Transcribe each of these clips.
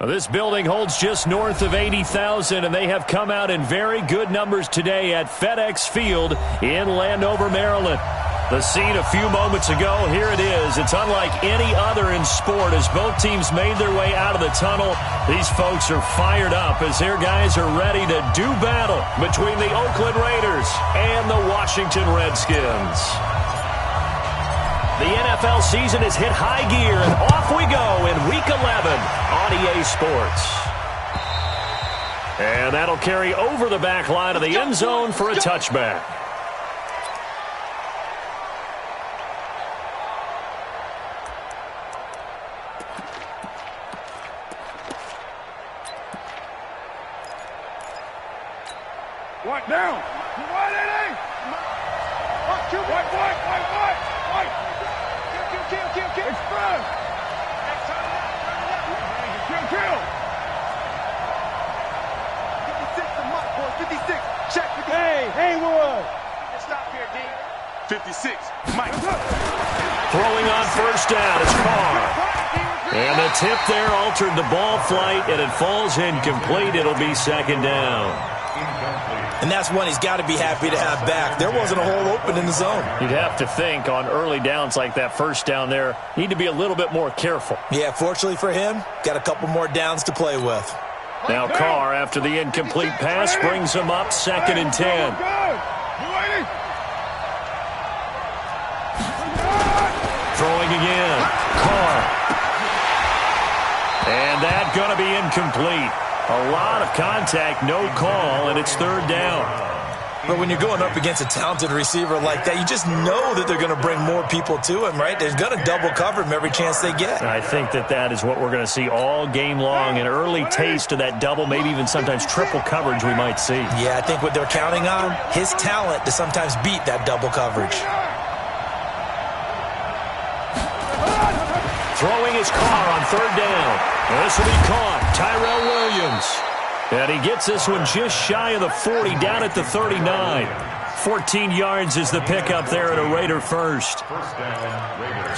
Well, this building holds just north of 80,000, and they have come out in very good numbers today at FedEx Field in Landover, Maryland. The scene a few moments ago, here it is. It's unlike any other in sport as both teams made their way out of the tunnel. These folks are fired up as their guys are ready to do battle between the Oakland Raiders and the Washington Redskins. The NFL season has hit high gear, and off we go in Week 11 on EA Sports. And that'll carry over the back line of the end zone for a touchback. White down. White, Eddie. White. Kill. Express. Kill. 56 the mark, boys. 56. Check 56. Hey, Haywood. Stop here, D. 56. Mike. Throwing on first down is Carr. And the tip there altered the ball flight, and it falls incomplete. It'll be second down. And that's one he's got to be happy to have back. There wasn't a hole open in the zone. You'd have to think on early downs like that first down there, need to be a little bit more careful. Yeah, fortunately for him, got a couple more downs to play with. Now Carr, after the incomplete pass, brings him up 2nd and 10. Throwing again. Carr. And that going to be incomplete. A lot of contact, no call, and it's 3rd down. But when you're going up against a talented receiver like that, you just know that they're going to bring more people to him, right? They're going to double cover him every chance they get. I think that is what we're going to see all game long, an early taste of that double, maybe even sometimes triple coverage we might see. Yeah, I think what they're counting on, his talent to sometimes beat that double coverage. Throwing his Carr on 3rd down. This will be caught. Tyrell Williams. And he gets this one just shy of the 40, down at the 39. 14 yards is the pickup there at a Raider first.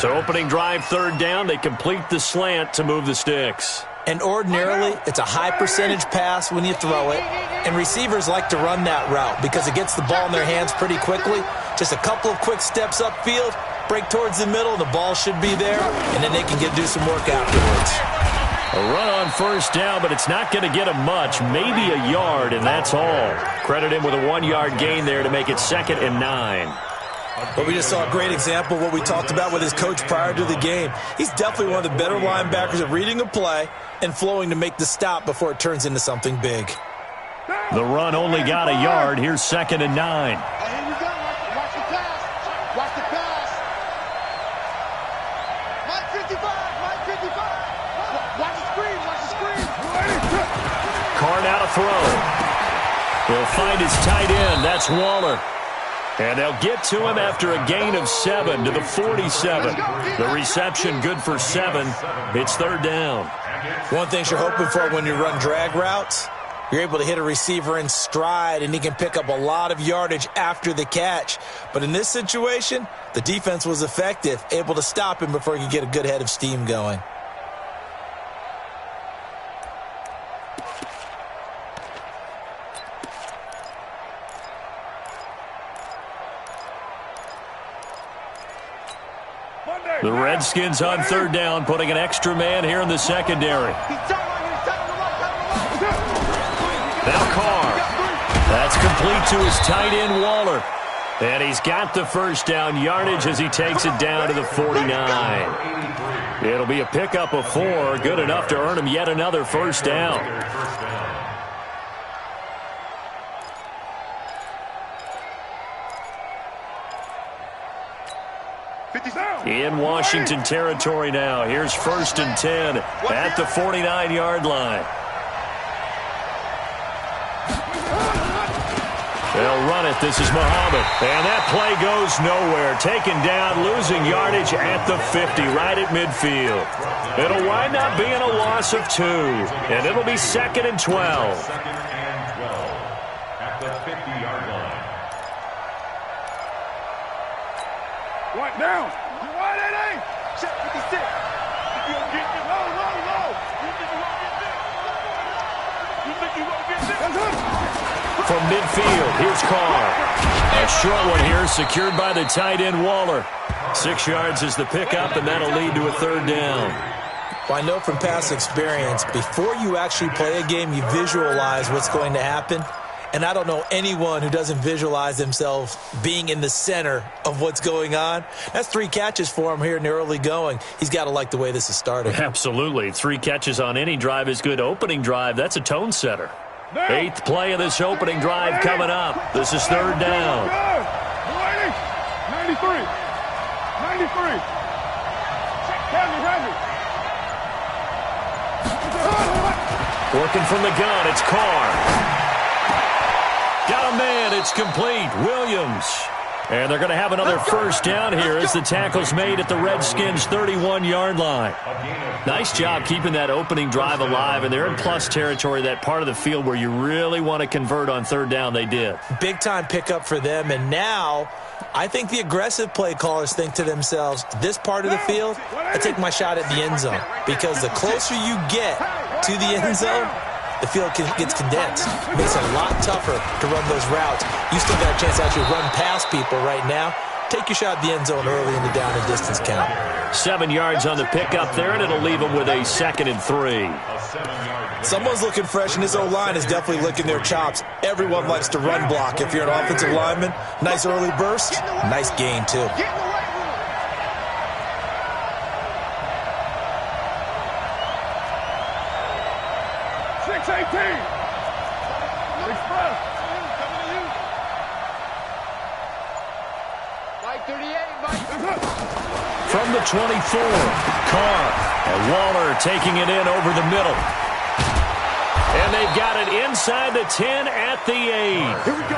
So opening drive, 3rd down. They complete the slant to move the sticks. And ordinarily, it's a high percentage pass when you throw it. And receivers like to run that route because it gets the ball in their hands pretty quickly. Just a couple of quick steps upfield, break towards the middle, the ball should be there, and then they can do some work afterwards. A run on first down, but it's not going to get him much, maybe a yard, and that's all. Credit him with a 1-yard gain there to make it 2nd and 9. But we just saw a great example of what we talked about with his coach prior to the game. He's definitely one of the better linebackers at reading a play and flowing to make the stop before it turns into something big. The run only got a yard. Here's 2nd and 9. Watch the pass. Watch the pass. Mike 55. Watch the screen. Carr now to throw. He'll find his tight end. That's Waller. And they'll get to him after a gain of 7 to the 47. The reception good for 7. It's 3rd down. One thing you're hoping for when you run drag routes, you're able to hit a receiver in stride, and he can pick up a lot of yardage after the catch. But in this situation, the defense was effective, able to stop him before he could get a good head of steam going. The Redskins on 3rd down, putting an extra man here in the secondary. Now Carr. That's complete to his tight end, Waller. And he's got the first down yardage as he takes it down to the 49. It'll be a pickup of 4, good enough to earn him yet another first down. In Washington territory now. Here's 1st and 10 at the 49-yard line. They'll run it. This is Muhammad. And that play goes nowhere. Taken down, losing yardage at the 50, right at midfield. It'll wind up being a loss of 2. And it'll be 2nd and 12. At the 50-yard line. One down. Check 56. Low. midfield. Here's Carr. A short one here, secured by the tight end Waller. 6 yards is the pickup, and that'll lead to a third down. Well, I know from past experience, before you actually play a game, you visualize what's going to happen. And I don't know anyone who doesn't visualize themselves being in the center of what's going on. That's 3 catches for him here in the early going. He's got to like the way this is starting. Absolutely. 3 catches on any drive is good. Opening drive, that's a tone setter. 8th play of this opening drive coming up. This is third down. 93. Working from the gun, it's Carr. Got a man, it's complete. Williams. And they're going to have another first down here as the tackle's made at the Redskins' 31-yard line. Nice job keeping that opening drive alive, and they're in plus territory, that part of the field where you really want to convert on third down. They did. Big-time pickup for them, and now I think the aggressive play callers think to themselves, this part of the field, I take my shot at the end zone, because the closer you get to the end zone, the field gets condensed. It makes it a lot tougher to run those routes. You still got a chance to actually run past people right now. Take your shot at the end zone early in the down and distance count. 7 yards on the pickup there, and it'll leave them with a 2nd and 3. Someone's looking fresh, and this O-line is definitely licking their chops. Everyone likes to run block. If you're an offensive lineman, nice early burst, nice gain too. 6-18. Express. Mike 38, Mike. From the 24, Carr and Waller taking it in over the middle. And they've got it inside the 10 at the 8. Here we go.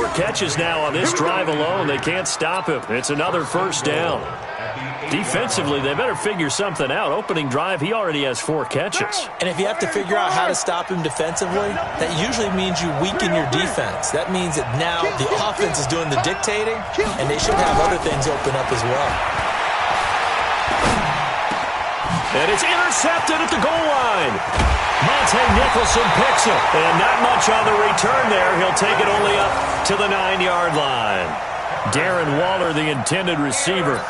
4 catches now on this drive alone. They can't stop him. It's another first down. Defensively, they better figure something out. Opening drive, he already has 4 catches. And if you have to figure out how to stop him defensively, that usually means you weaken your defense. That means that now the offense is doing the dictating, and they should have other things open up as well. And it's intercepted at the goal line. Monte Nicholson picks it. And not much on the return there. He'll take it only up to the 9-yard line. Darren Waller, the intended receiver.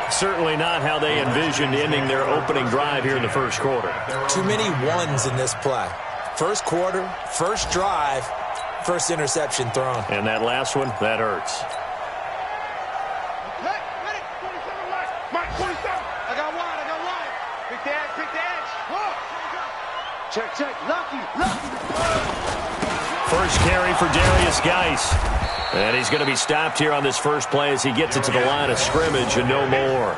Certainly not how they envisioned ending their opening drive here in the first quarter. Too many ones in this play. First quarter, first drive, first interception thrown. And that last one, that hurts. Mike 27. I got one. Pick the edge. Check. Lucky. First carry for Darius Geis. And he's going to be stopped here on this first play as he gets it to the line of scrimmage and no more.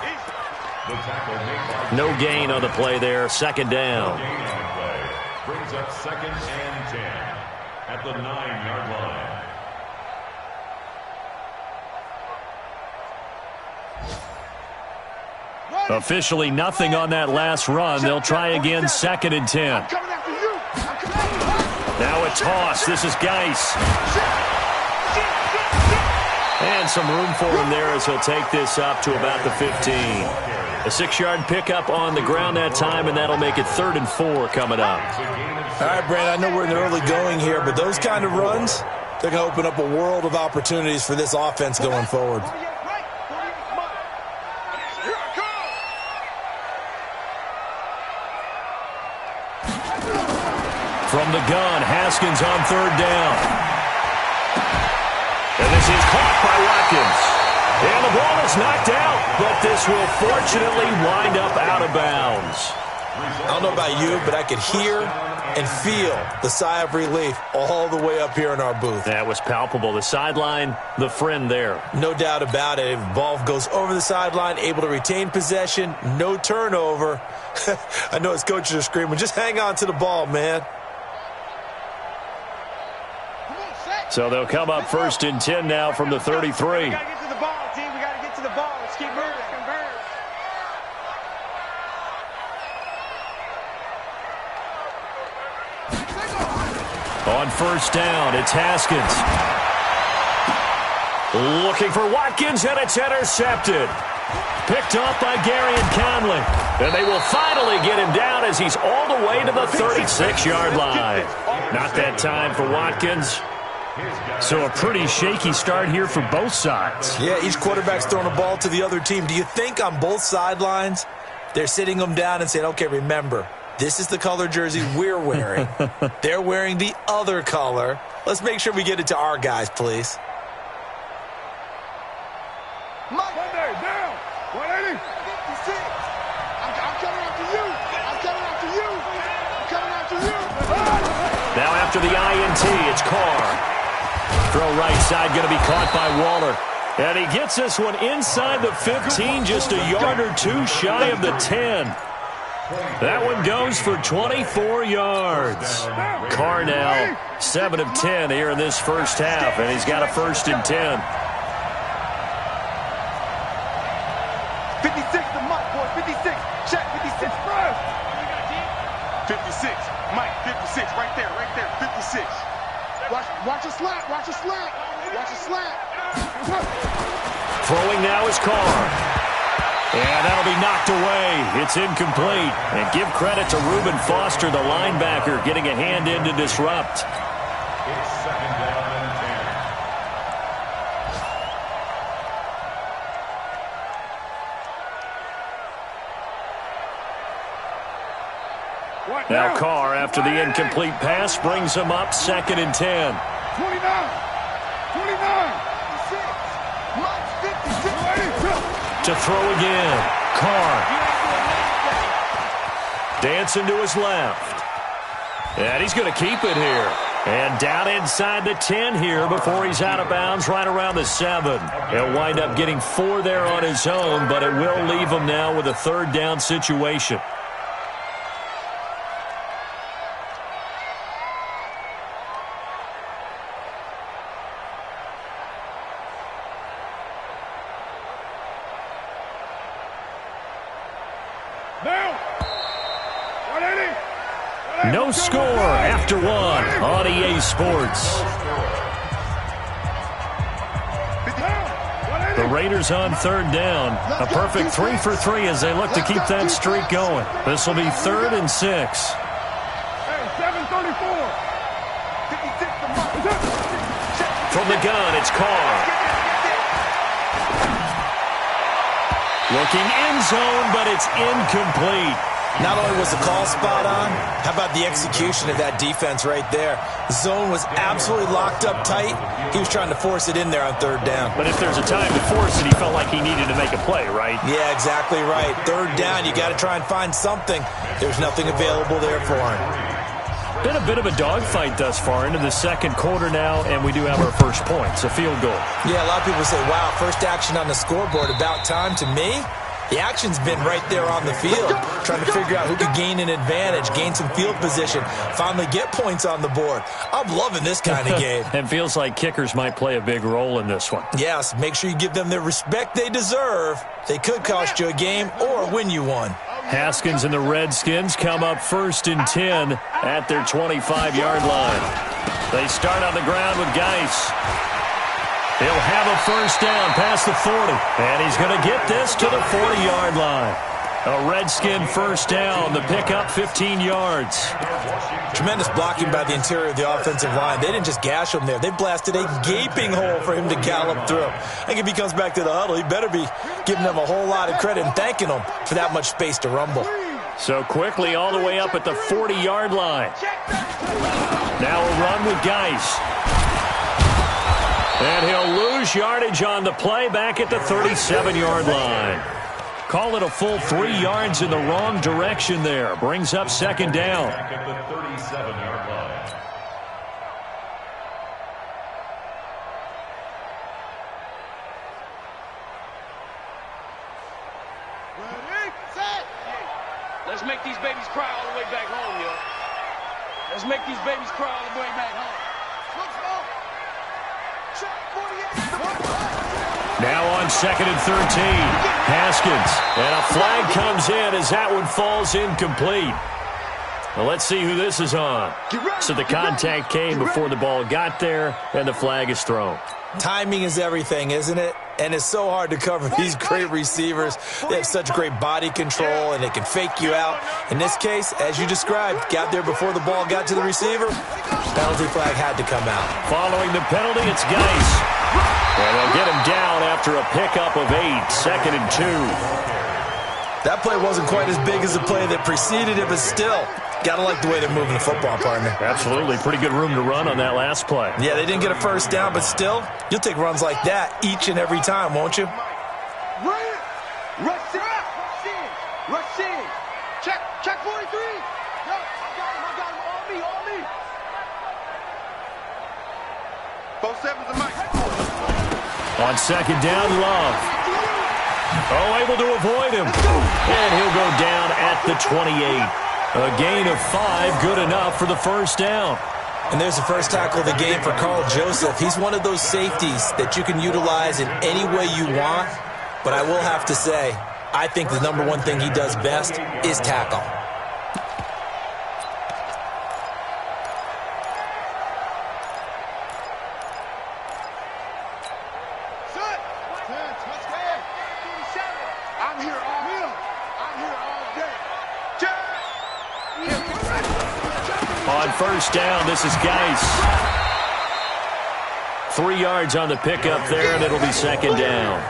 No gain on the play there. Second down. Brings up 2nd and 10 at the 9-yard line. Officially nothing on that last run. They'll try again, 2nd and 10. Now a toss. This is Geis. And some room for him there as he'll take this up to about the 15. A 6-yard pickup on the ground that time, and that'll make it 3rd and 4 coming up. All right, Brandon, I know we're in the early going here, but those kind of runs, they're going to open up a world of opportunities for this offense going forward. From the gun, Haskins on 3rd down. And this is caught by Watkins. And the ball is knocked out, but this will fortunately wind up out of bounds. I don't know about you, but I could hear and feel the sigh of relief all the way up here in our booth. That was palpable. The sideline, the friend there. No doubt about it. If the ball goes over the sideline, able to retain possession, no turnover. I know his coaches are screaming, just hang on to the ball, man. So they'll come up 1st and 10 now from the 33. We got to get to the ball, team. We got to get to the ball. Let's keep moving. On 1st down, it's Haskins. Looking for Watkins, and it's intercepted. Picked off by Gary and Conley. And they will finally get him down as he's all the way to the 36-yard line. Not that time for Watkins. So a pretty shaky start here for both sides. Yeah, each quarterback's throwing a ball to the other team. Do you think on both sidelines they're sitting them down and saying, okay, remember, this is the color jersey we're wearing. They're wearing the other color. Let's make sure we get it to our guys, please. Monday, down. 180. 56. I'm coming after you. I'm coming after you. I'm coming after you. Now after the INT, it's Carr. Throw right side going to be caught by Waller. And he gets this one inside the 15, just a yard or two shy of the 10. That one goes for 24 yards. Carr now 7 of 10 here in this first half, and he's got a 1st and 10. 56 to Mike, boy. 56. Check 56. 56. Mike, 56. Right there, 56. Watch a slap. Watch a slap. Watch a slap. Throwing now is Carr. And that'll be knocked away. It's incomplete. And give credit to Reuben Foster, the linebacker, getting a hand in to disrupt. It's 2nd down and 10. Now Carr, after the incomplete pass, brings him up 2nd and 10. 29. 29. 56. To throw again. Carr. Dancing to his left. And he's going to keep it here. And down inside the 10 here before he's out of bounds right around the 7. He'll wind up getting 4 there on his own, but it will leave him now with a 3rd down situation. No score after 1 on EA Sports. The Raiders on 3rd down. A perfect 3 for 3 as they look to keep that streak going. This will be 3rd and 6. From the gun, it's Carr. Looking end zone, but it's incomplete. Not only was the call spot on, how about the execution of that defense right there? The zone was absolutely locked up tight. He was trying to force it in there on 3rd down. But if there's a time to force it, he felt like he needed to make a play, right? Yeah, exactly right. 3rd down, you got to try and find something. There's nothing available there for him. Been a bit of a dogfight thus far into the 2nd quarter now, and we do have our first points, a field goal. Yeah, a lot of people say, wow, first action on the scoreboard, about time. To me, the action's been right there on the field, trying to figure out who could gain an advantage, gain some field position, finally get points on the board. I'm loving this kind of game. And feels like kickers might play a big role in this one. Yes, make sure you give them the respect they deserve. They could cost you a game or win you one. Haskins and the Redskins come up 1st and 10 at their 25-yard line. They start on the ground with Geis. He'll have a 1st down past the 40. And he's going to get this to the 40-yard line. A Redskin 1st down. The pickup 15 yards. Tremendous blocking by the interior of the offensive line. They didn't just gash him there. They blasted a gaping hole for him to gallop through. I think if he comes back to the huddle, he better be giving them a whole lot of credit and thanking them for that much space to rumble. So quickly all the way up at the 40-yard line. Now a run with Geis. And he'll lose yardage on the play back at the 37-yard line. Call it a full 3 yards in the wrong direction there. Brings up 2nd down. Back at the 37-yard line. Let's make these babies cry all the way back home, yo. Let's make these babies cry all the way back home. Now on 2nd and 13. Haskins. And a flag comes in as that one falls incomplete. Well, let's see who this is on. So the contact came before the ball got there, and the flag is thrown. Timing is everything, isn't it? And it's so hard to cover these great receivers. They have such great body control, and they can fake you out. In this case, as you described, got there before the ball got to the receiver. Penalty flag had to come out. Following the penalty, it's Geis. And they'll get him down after a pickup of 8, 2nd and 2. That play wasn't quite as big as the play that preceded it, but still, gotta like the way they're moving the football, partner. Absolutely. Pretty good room to run on that last play. Yeah, they didn't get a first down, but still, you'll take runs like that each and every time, won't you? Rush in. Rush in. Check 43. Yo, I got him. On me. 4-7's a mic. On 2nd down, Love. Oh, able to avoid him. And he'll go down at the 28. A gain of 5, good enough for the first down. And there's the first tackle of the game for Carl Joseph. He's one of those safeties that you can utilize in any way you want. But I will have to say, I think the number one thing he does best is tackle. On first down, this is Geis. 3 yards on the pickup there, and it'll be 2nd down.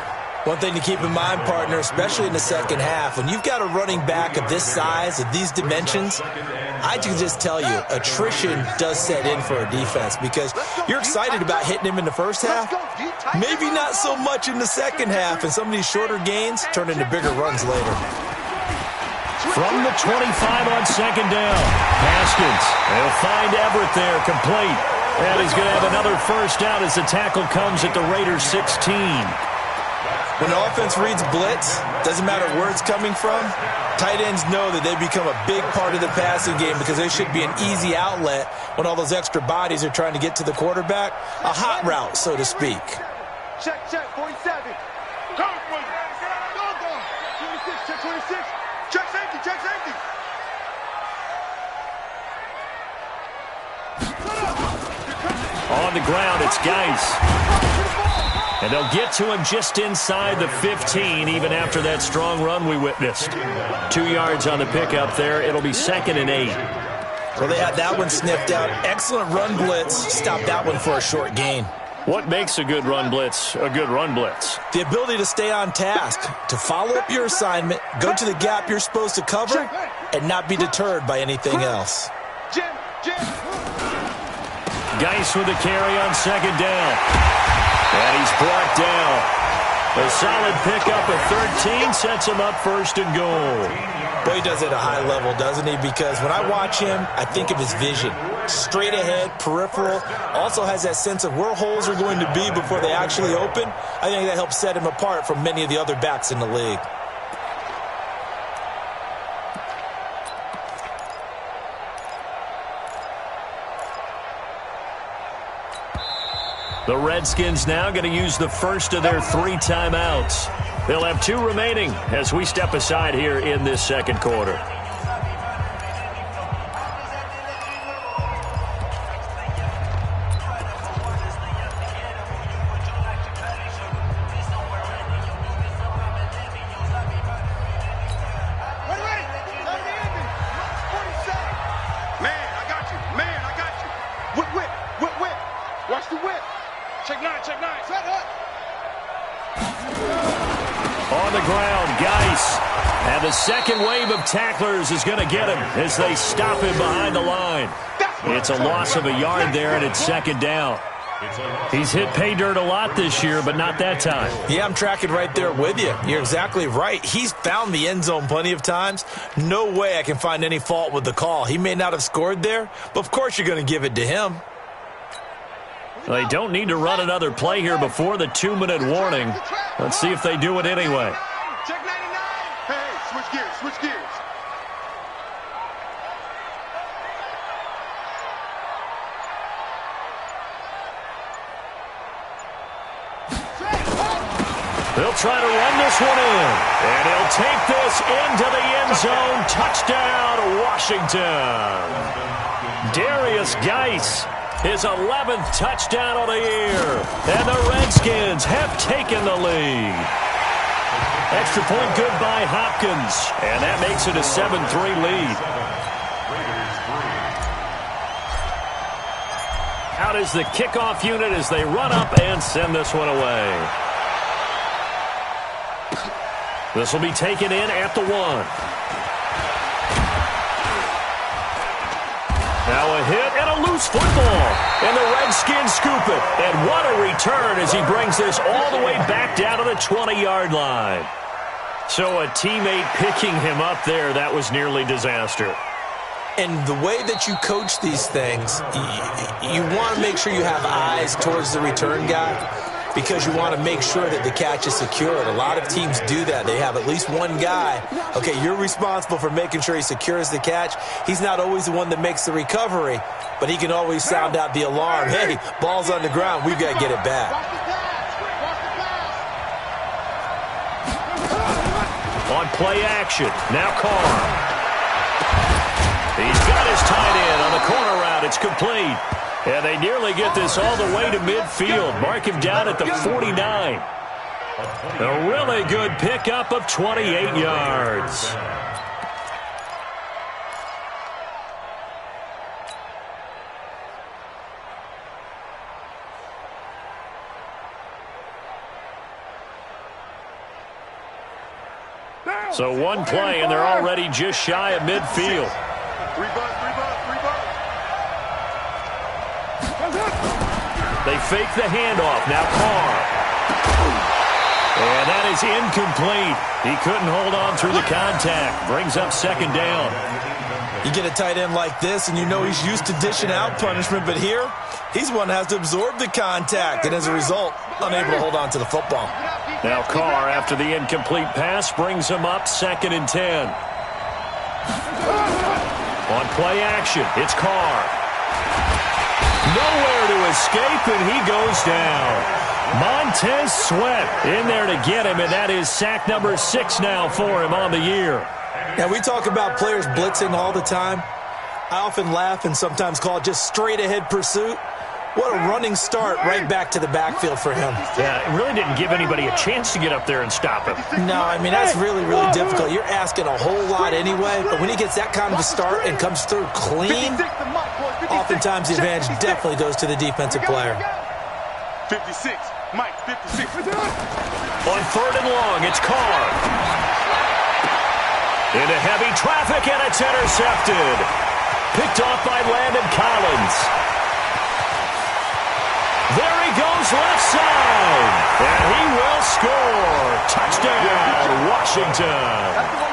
One thing to keep in mind, partner, especially in the second half, when you've got a running back of this size, of these dimensions, I can just tell you, attrition does set in for a defense because you're excited about hitting him in the first half, maybe not so much in the second half, and some of these shorter gains turn into bigger runs later. From the 25 on 2nd down, Haskins. They'll find Everett there, complete. And he's going to have another first down as the tackle comes at the Raiders' 16. When the offense reads blitz, doesn't matter where it's coming from, tight ends know that they become a big part of the passing game because they should be an easy outlet when all those extra bodies are trying to get to the quarterback. A hot route, so to speak. Check, 47. Go, 26, check 26. Check safety. On the ground, it's Geis. And they'll get to him just inside the 15, even after that strong run we witnessed. 2 yards on the pickup there. It'll be 2nd and 8. Well, they had that one sniffed out. Excellent run blitz. Stop that one for a short gain. What makes a good run blitz a good run blitz? The ability to stay on task, to follow up your assignment, go to the gap you're supposed to cover, and not be deterred by anything else. Geis with a carry on 2nd down. And he's brought down. A solid pickup of 13 sets him up 1st and goal. Boy, he does it at a high level, doesn't he? Because when I watch him, I think of his vision. Straight ahead, peripheral, also has that sense of where holes are going to be before they actually open. I think that helps set him apart from many of the other backs in the league. The Redskins now going to use the first of their 3 timeouts. They'll have 2 remaining as we step aside here in this 2nd quarter. On the ground, Geis. And the second wave of tacklers is going to get him as they stop him behind the line. It's a loss of a yard there, and it's 2nd down. He's hit pay dirt a lot this year, but not that time. Yeah, I'm tracking right there with you. You're exactly right. He's found the end zone plenty of times. No way I can find any fault with the call. He may not have scored there, but of course you're going to give it to him. They don't need to run another play here before the 2-minute warning. Let's see if they do it anyway. Check 99. Hey, switch gears. They'll try to run this one in. And he'll take this into the end zone. Touchdown, Washington. Darius Geis, his 11th touchdown of the year. And the Redskins have taken the lead. Extra point good by Hopkins. And that makes it a 7-3 lead. Out is the kickoff unit as they run up and send this one away. This will be taken in at the 1. Now a hit and a loose football. And the Redskins scoop it. And what a return as he brings this all the way back down to the 20-yard line. So a teammate picking him up there, that was nearly disaster. And the way that you coach these things, you want to make sure you have eyes towards the return guy because you want to make sure that the catch is secured. A lot of teams do that. They have at least one guy. Okay, you're responsible for making sure he secures the catch. He's not always the one that makes the recovery, but he can always sound out the alarm. Hey, ball's on the ground. We've got to get it back. On play action, now Carr. He's got his tight end on the corner route. It's complete. And they nearly get this all the way to midfield. Mark him down at the 49. A really good pickup of 28 yards. So one play, and they're already just shy of midfield. They fake the handoff. Now Carr. And that is incomplete. He couldn't hold on through the contact. Brings up second down. You get a tight end like this, and you know he's used to dishing out punishment, but here, he's one that has to absorb the contact, and as a result, unable to hold on to the football. Now Carr, after the incomplete pass, brings him up 2nd and 10. On play action, it's Carr. Nowhere to escape, and he goes down. Montez Sweat in there to get him, and that is sack number 6 now for him on the year. Now, we talk about players blitzing all the time. I often laugh and sometimes call it just straight-ahead pursuit. What a running start right back to the backfield for him. Yeah, it really didn't give anybody a chance to get up there and stop him. No, I mean, that's really, really difficult. You're asking a whole lot anyway, but when he gets that kind of a start and comes through clean, oftentimes the advantage definitely goes to the defensive player. 56, Mike, 56. On 3rd and long, it's Carr. Into heavy traffic, and it's intercepted. Picked off by Landon Collins. There he goes left side. And he will score. Touchdown, Washington.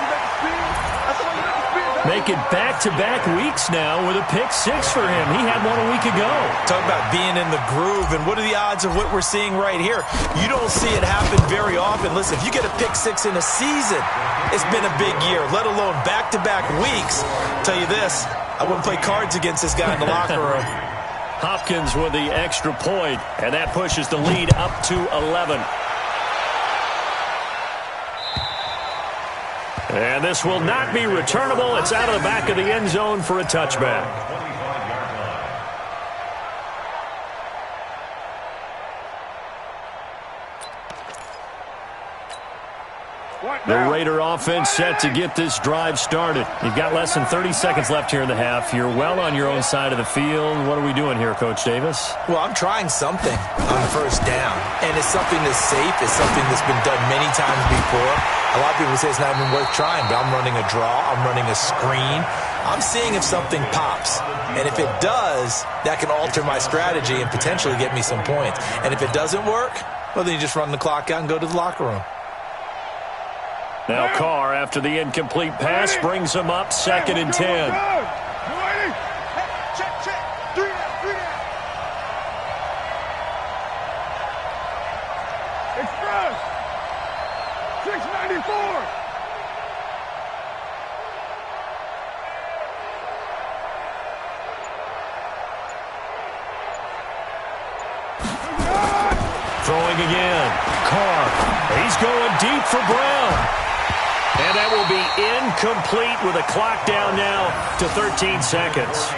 Make it back-to-back weeks now with a pick 6 for him. He had one a week ago. Talk about being in the groove, and what are the odds of what we're seeing right here? You don't see it happen very often. Listen, if you get a pick 6 in a season, it's been a big year, let alone back-to-back weeks. I'll tell you this, I wouldn't play cards against this guy in the locker room. Hopkins with the extra point, and that pushes the lead up to 11. And this will not be returnable. It's out of the back of the end zone for a touchback. The Raider offense set to get this drive started. You've got less than 30 seconds left here in the half. You're well on your own side of the field. What are we doing here, Coach Davis? Well, I'm trying something on 1st down, and it's something that's safe. It's something that's been done many times before. A lot of people say it's not even worth trying, but I'm running a draw. I'm running a screen. I'm seeing if something pops. And if it does, that can alter my strategy and potentially get me some points. And if it doesn't work, well, then you just run the clock out and go to the locker room. Now Carr, after the incomplete pass, brings him up 2nd and 10. Express! 694! Throwing again. Carr. He's going deep for Brown. And that will be incomplete with a clock down now to 13 seconds.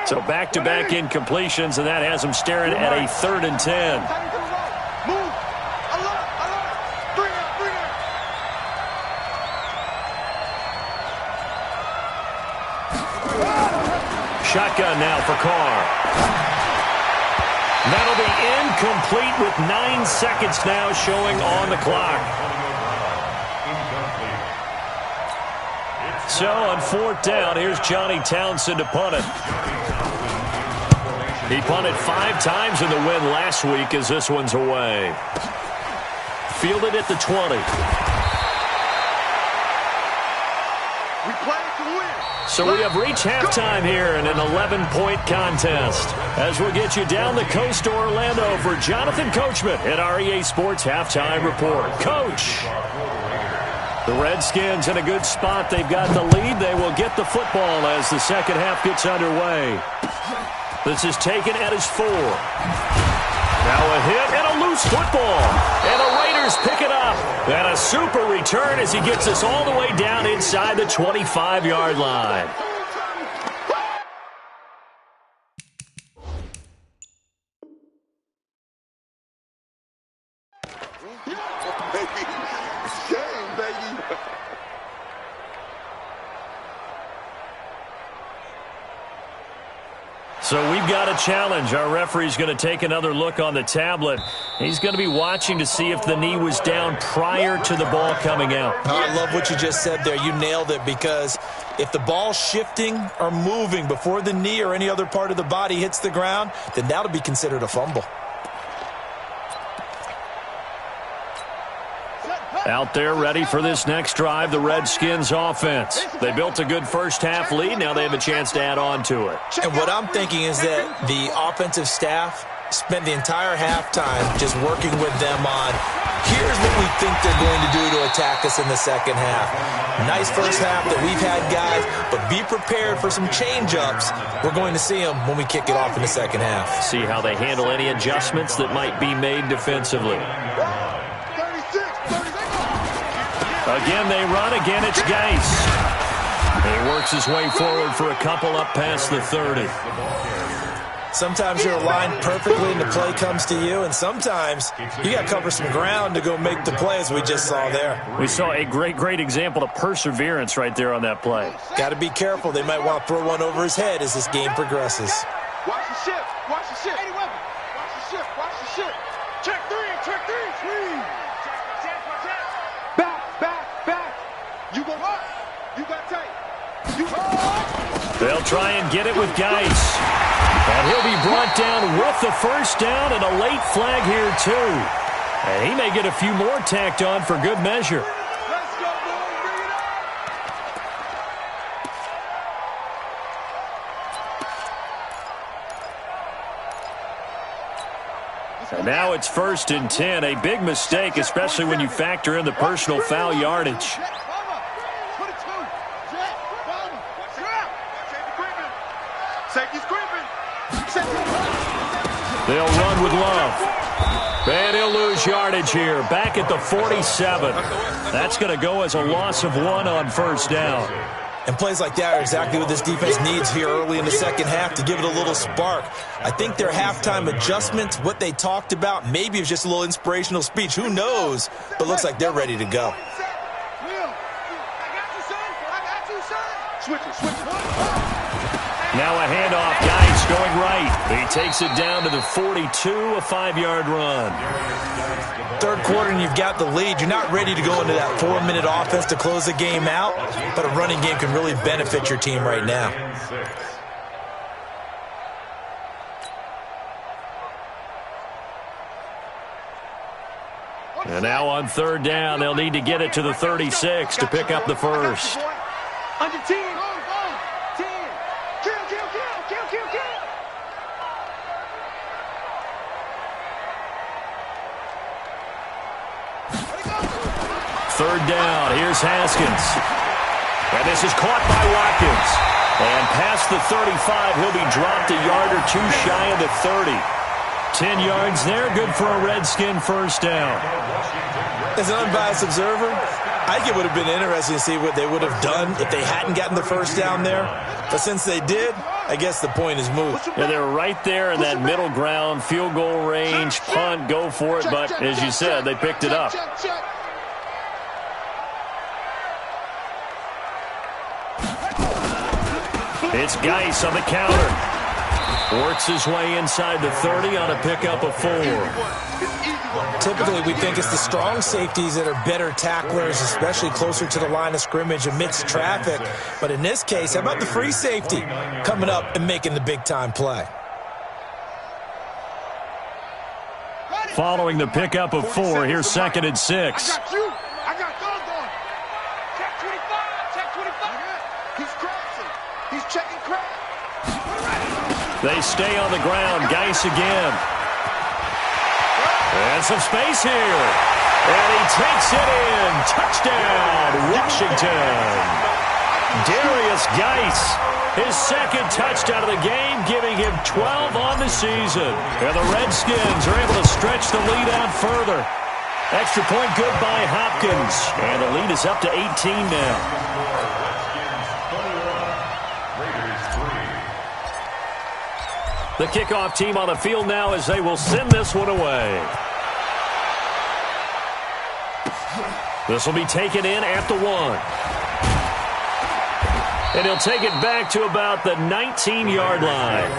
So back-to-back incompletions, and that has him staring at a 3rd and 10. Shotgun now for Carr. That'll be incomplete with 9 seconds now showing on the clock. So on 4th down, here's Johnny Townsend to punt it. He punted 5 times in the win last week as this one's away. Fielded at the 20. We play to win. So we have reached halftime here in an 11-point contest. As we'll get you down the coast to Orlando for Jonathan Coachman at our EA Sports Halftime Report. Coach. The Redskins in a good spot. They've got the lead. They will get the football as the second half gets underway. This is taken at his 4. Now a hit and a loose football. And the Raiders pick it up. And a super return as he gets us all the way down inside the 25-yard line. So we've got a challenge. Our referee's going to take another look on the tablet. He's going to be watching to see if the knee was down prior to the ball coming out. I love what you just said there. You nailed it, because if the ball's shifting or moving before the knee or any other part of the body hits the ground, then that'll be considered a fumble. Out there ready for this next drive, the Redskins offense. They built a good first-half lead. Now they have a chance to add on to it. And what I'm thinking is that the offensive staff spent the entire halftime just working with them on, here's what we think they're going to do to attack us in the second half. Nice first half that we've had, guys, but be prepared for some change-ups. We're going to see them when we kick it off in the second half. See how they handle any adjustments that might be made defensively. Again, they run. Again, it's Geis. He works his way forward for a couple up past the 30. Sometimes you're aligned perfectly and the play comes to you, and sometimes you got to cover some ground to go make the play, as we just saw there. We saw a great example of perseverance right there on that play. Got to be careful. They might want to throw one over his head as this game progresses. Watch the ship. Watch the ship. Watch the ship. Watch the ship. Check 3. Check 3. Back. You go up. You got tight. You go up. They'll try and get it with Geis. And he'll be brought down with the first down and a late flag here, too. And he may get a few more tacked on for good measure. Let's go, boys. Bring it up. And now it's 1st and 10. A big mistake, especially when you factor in the personal foul yardage. They'll run with Love. And he'll lose yardage here. Back at the 47. That's going to go as a loss of 1 on first down. And plays like that are exactly what this defense needs here early in the second half to give it a little spark. I think their halftime adjustment, what they talked about, maybe it was just a little inspirational speech. Who knows? But looks like they're ready to go. Switch it. Now a handoff. Geis going right. He takes it down to the 42, a 5-yard run. Third quarter and you've got the lead. You're not ready to go into that 4-minute offense to close the game out, but a running game can really benefit your team right now. And now on 3rd down, they'll need to get it to the 36 to pick up the first. Under 10. 10. Kill. 3rd down. Here's Haskins. And this is caught by Watkins. And past the 35, he'll be dropped a yard or two shy of the 30. 10 yards there, good for a Redskin first down. As an unbiased observer, I think it would have been interesting to see what they would have done if they hadn't gotten the first down there. But since they did, I guess the point is moot. Yeah, they're right there in that middle ground, field goal range, punt, go for it. But as you said, they picked it up. It's Geis on the counter. Works his way inside the 30 on a pickup of 4. Typically, we think it's the strong safeties that are better tacklers, especially closer to the line of scrimmage amidst traffic. But in this case, how about the free safety coming up and making the big-time play? Following the pickup of 4, here's 2nd and 6. I got you. I got those on. Check 25. Check 25. He's crossing. He's checking crack. They stay on the ground. Geis again. And some space here. And he takes it in. Touchdown, Washington. Darius Geis, his 2nd touchdown of the game, giving him 12 on the season. And the Redskins are able to stretch the lead out further. Extra point good by Hopkins. And the lead is up to 18 now. The kickoff team on the field now as they will send this one away. This will be taken in at the 1. And he'll take it back to about the 19-yard line.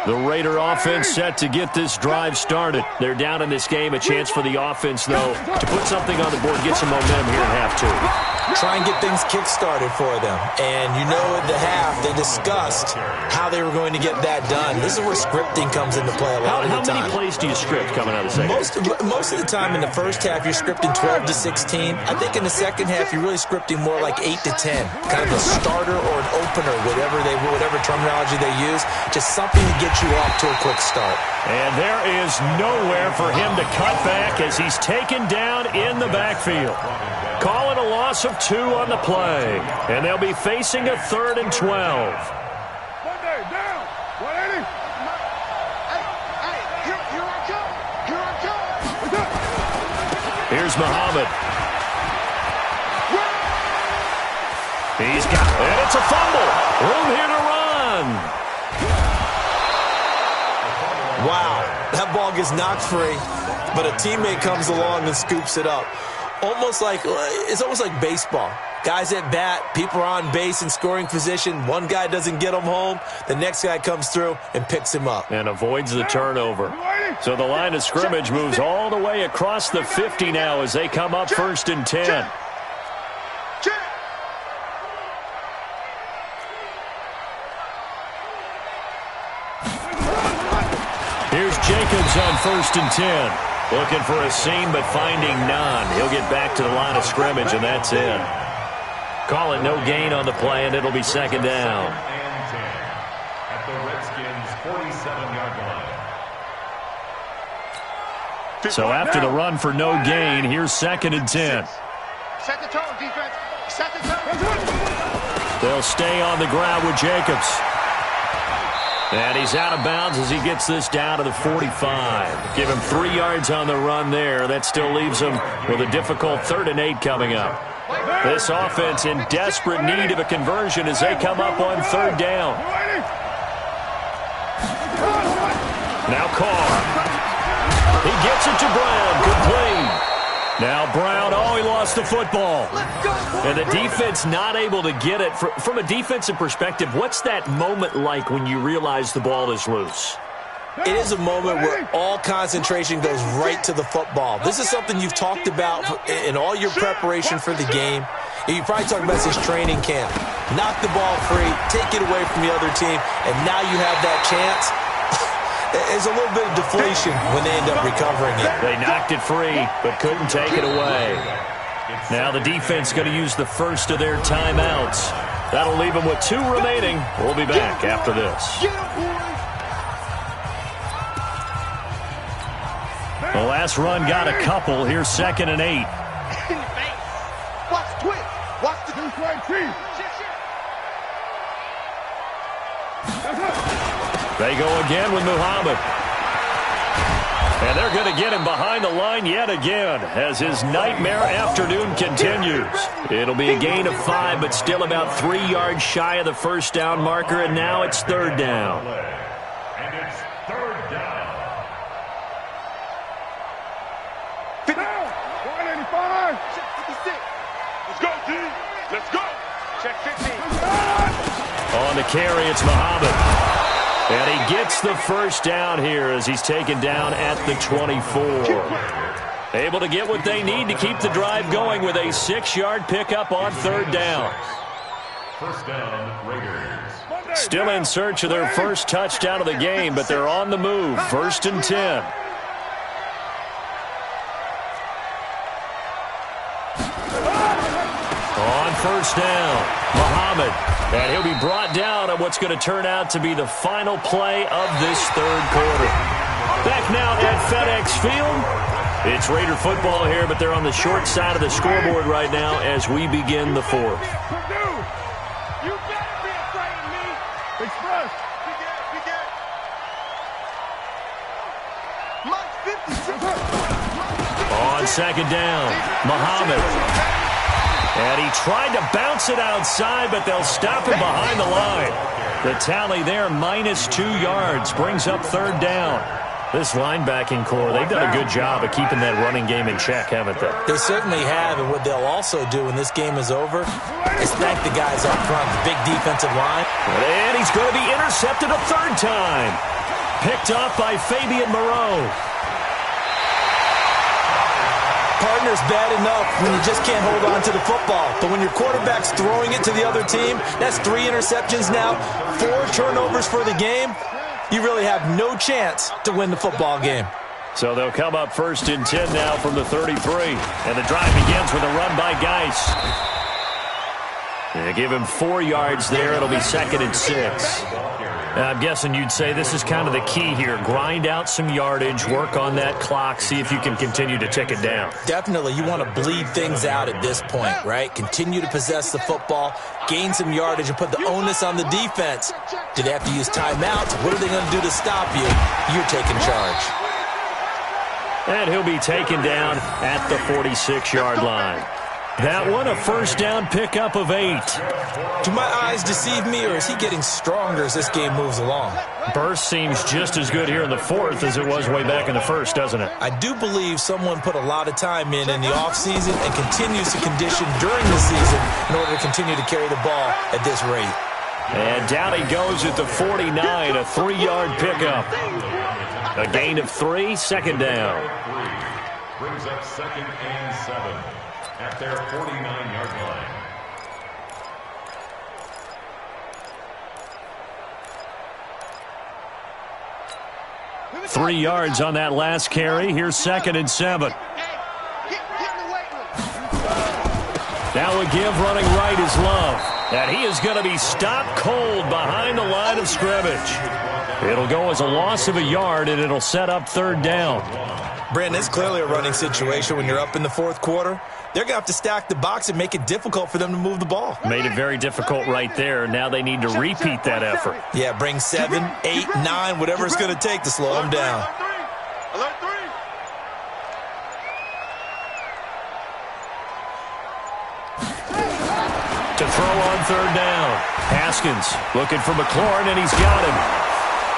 The Raider offense set to get this drive started. They're down in this game. A chance for the offense, though, to put something on the board, get some momentum here in half 2. Try and get things kick-started for them. And you know at the half, they discussed how they were going to get that done. This is where scripting comes into play a lot of the time. How many plays do you script coming out of the second? Most of the time in the first half, you're scripting 12 to 16. I think in the second half, you're really scripting more like 8 to 10. Kind of a starter or an opener, whatever terminology they use. Just something to get you off to a quick start. And there is nowhere for him to cut back as he's taken down in the backfield. Call it a loss of 2 on the play. And they'll be facing a 3rd and 12. Monday, down. 180. Hey, here I come. Here I come. Here's Muhammad. He's got it. And it's a fumble. Room here to run. Wow, that ball gets knocked free, but a teammate comes along and scoops it up. It's almost like baseball. Guys at bat, people are on base in scoring position. One guy doesn't get him home. The next guy comes through and picks him up. And avoids the turnover. So the line of scrimmage moves all the way across the 50 now as they come up 1st and 10. Here's Jacobs on 1st and 10. Looking for a seam, but finding none. He'll get back to the line of scrimmage, and that's it. Call it no gain on the play, and it'll be 2nd down. And 10 at the Redskins' 47-yard line. So after the run for no gain, here's 2nd and 10. Set the tone, defense. Set the tone. They'll stay on the ground with Jacobs. And he's out of bounds as he gets this down to the 45. Give him 3 yards on the run there. That still leaves him with a difficult 3rd and 8 coming up. This offense in desperate need of a conversion as they come up on 3rd down. Now Carr. He gets it to Brown. Complete. Now Brown, he lost the football. And the defense not able to get it. From a defensive perspective, what's that moment like when you realize the ball is loose? It is a moment where all concentration goes right to the football. This is something you've talked about in all your preparation for the game. You probably talked about this training camp. Knock the ball free, take it away from the other team, and now you have that chance. There's a little bit of deflation when they end up recovering it. They knocked it free, but couldn't take it away. Now the defense going to use the first of their timeouts. That'll leave them with 2 remaining. We'll be back after this. The last run got a couple. Here's 2nd and 8. Watch the twist. Watch the twist. They go again with Muhammad. And they're going to get him behind the line yet again as his nightmare afternoon continues. It'll be a gain of 5, but still about 3 yards shy of the first down marker, and now it's 3rd down. And it's 3rd down. 185. Check 56. Let's go, D. Let's go. Check 15. On the carry, it's Muhammad. And he gets the first down here as he's taken down at the 24. Able to get what they need to keep the drive going with a 6-yard pickup on 3rd down. First down, Raiders. Still in search of their first touchdown of the game, but they're on the move. 1st and 10. On 1st down, Muhammad. And he'll be brought down on what's going to turn out to be the final play of this 3rd quarter. Back now at FedEx Field. It's Raider football here, but they're on the short side of the scoreboard right now as we begin the 4th. You better be afraid of me. Express. On 2nd down, Muhammad. And he tried to bounce it outside, but they'll stop him behind the line. The tally there, -2 yards, brings up 3rd down. This linebacking core, they've done a good job of keeping that running game in check, haven't they? They certainly have, and what they'll also do when this game is over is thank the guys up front, the big defensive line. And he's going to be intercepted a 3rd time. Picked off by Fabian Moreau. Partner's bad enough when you just can't hold on to the football. But when your quarterback's throwing it to the other team, that's 3 interceptions now, 4 turnovers for the game. You really have no chance to win the football game. So they'll come up 1st and 10 now from the 33. And the drive begins with a run by Geis. They give him 4 yards there. It'll be 2nd and 6. I'm guessing you'd say this is kind of the key here. Grind out some yardage, work on that clock, see if you can continue to tick it down. Definitely. You want to bleed things out at this point, right? Continue to possess the football, gain some yardage, and put the onus on the defense. Do they have to use timeouts? What are they going to do to stop you? You're taking charge. And he'll be taken down at the 46-yard line. That one, a 1st down pickup of 8. Do my eyes deceive me, or is he getting stronger as this game moves along? Burst seems just as good here in the 4th as it was way back in the 1st, doesn't it? I do believe someone put a lot of time in the offseason and continues to condition during the season in order to continue to carry the ball at this rate. And down he goes at the 49, a 3-yard pickup. A gain of 3, 2nd down. Brings up 2nd and 7. At their 49-yard line. 3 yards on that last carry. Here's 2nd and 7. Now a give running right is Love. And he is going to be stopped cold behind the line of scrimmage. It'll go as a loss of a yard, and it'll set up 3rd down. Brandon, it's clearly a running situation when you're up in the 4th quarter. They're going to have to stack the box and make it difficult for them to move the ball. Made it very difficult right there. Now they need to repeat that effort. Yeah, bring 7, 8, 9, whatever it's going to take to slow them down. Alert 3. To throw on 3rd down. Haskins looking for McLaurin, and he's got him.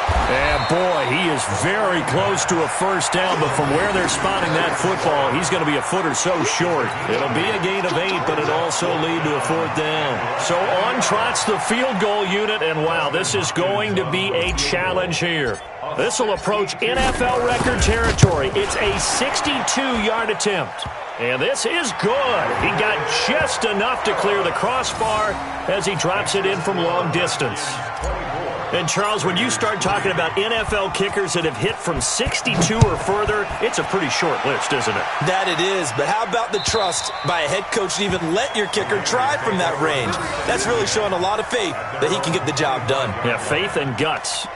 And boy, he is very close to a 1st down, but from where they're spotting that football, he's going to be a foot or so short. It'll be a gain of 8, but it'll also lead to a 4th down. So on trots the field goal unit, and wow, this is going to be a challenge here. This will approach NFL record territory. It's a 62-yard attempt. And this is good. He got just enough to clear the crossbar as he drops it in from long distance. And, Charles, when you start talking about NFL kickers that have hit from 62 or further, it's a pretty short list, isn't it? That it is, but how about the trust by a head coach to even let your kicker try from that range? That's really showing a lot of faith that he can get the job done. Yeah, faith and guts.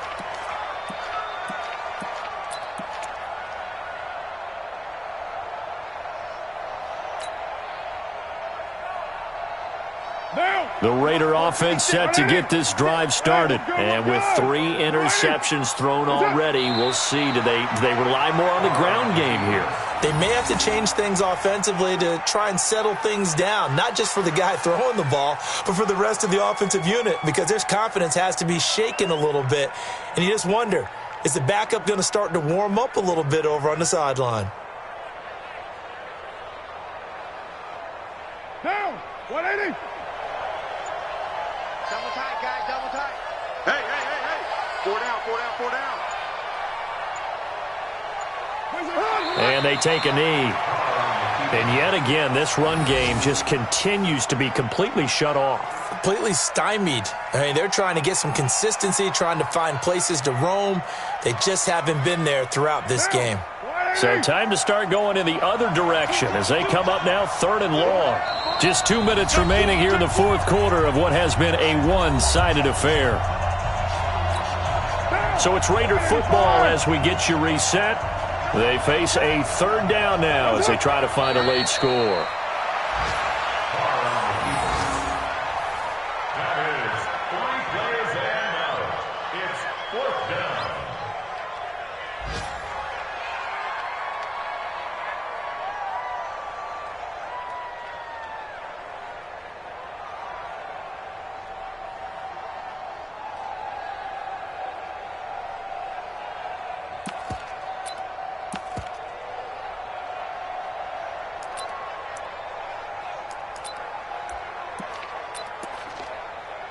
The Raider offense set to get this drive started. And with 3 interceptions thrown already, we'll see. Do they rely more on the ground game here? They may have to change things offensively to try and settle things down, not just for the guy throwing the ball, but for the rest of the offensive unit, because their confidence has to be shaken a little bit. And you just wonder, is the backup going to start to warm up a little bit over on the sideline? Down, 180. Double tight, guys, double tight. Hey. 4 down. And they take a knee. And yet again, this run game just continues to be completely shut off. Completely stymied. I mean, they're trying to get some consistency, trying to find places to roam. They just haven't been there throughout this game. So time to start going in the other direction as they come up now 3rd and long. Just 2 minutes remaining here in the 4th quarter of what has been a one-sided affair. So it's Raider football as we get you reset. They face a 3rd down now as they try to find a late score. That is 3 plays and out. It's 4th down.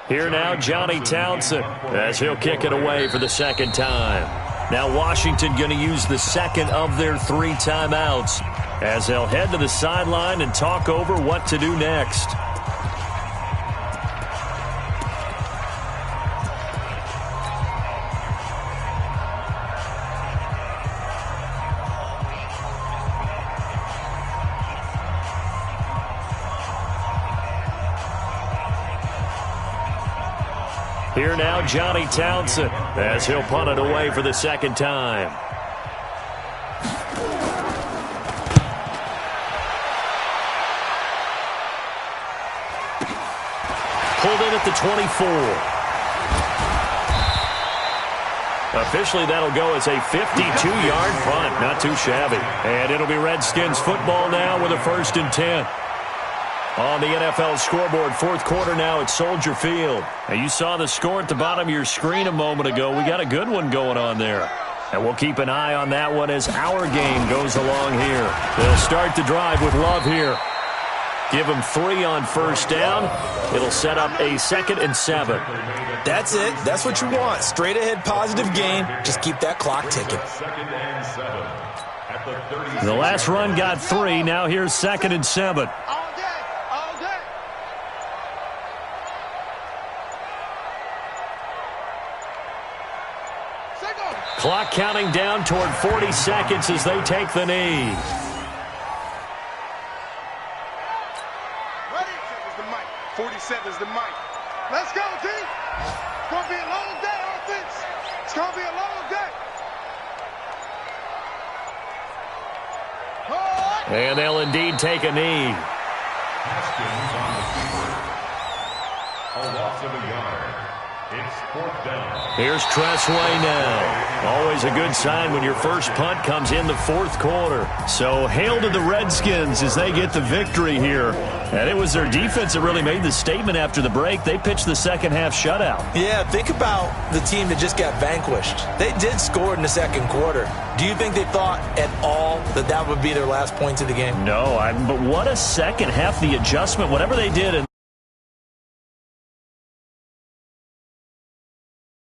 Here now, Johnny Townsend, as he'll kick it away for the 2nd time. Now Washington going to use the 2nd of their 3 timeouts as they'll head to the sideline and talk over what to do next. Here now, Johnny Townsend, as he'll punt it away for the 2nd time. Pulled in at the 24. Officially, that'll go as a 52-yard punt. Not too shabby. And it'll be Redskins football now with a 1st and 10. On the NFL scoreboard, 4th quarter now at Soldier Field. Now you saw the score at the bottom of your screen a moment ago. We got a good one going on there. And we'll keep an eye on that one as our game goes along here. They'll start the drive with Love here. Give them 3 on 1st down. It'll set up a 2nd and 7. That's it. That's what you want. Straight ahead, positive gain. Just keep that clock ticking. 2nd and 7. At the 30. The last run got 3. Now here's 2nd and 7. Clock counting down toward 40 seconds as they take the knee. Ready? 47's the mic. Let's go, D. It's going to be a long day, offense. It's going to be a long day. And they'll indeed take a knee. Haskins on the keeper. A loss of a yard. It's 4th down. Here's Tressway now. Always a good sign when your first punt comes in the 4th quarter. So hail to the Redskins as they get the victory here. And it was their defense that really made the statement after the break. They pitched the 2nd half shutout. Yeah, think about the team that just got vanquished. They did score in the 2nd quarter. Do you think they thought at all that that would be their last points of the game? No, but what a 2nd half, the adjustment, whatever they did.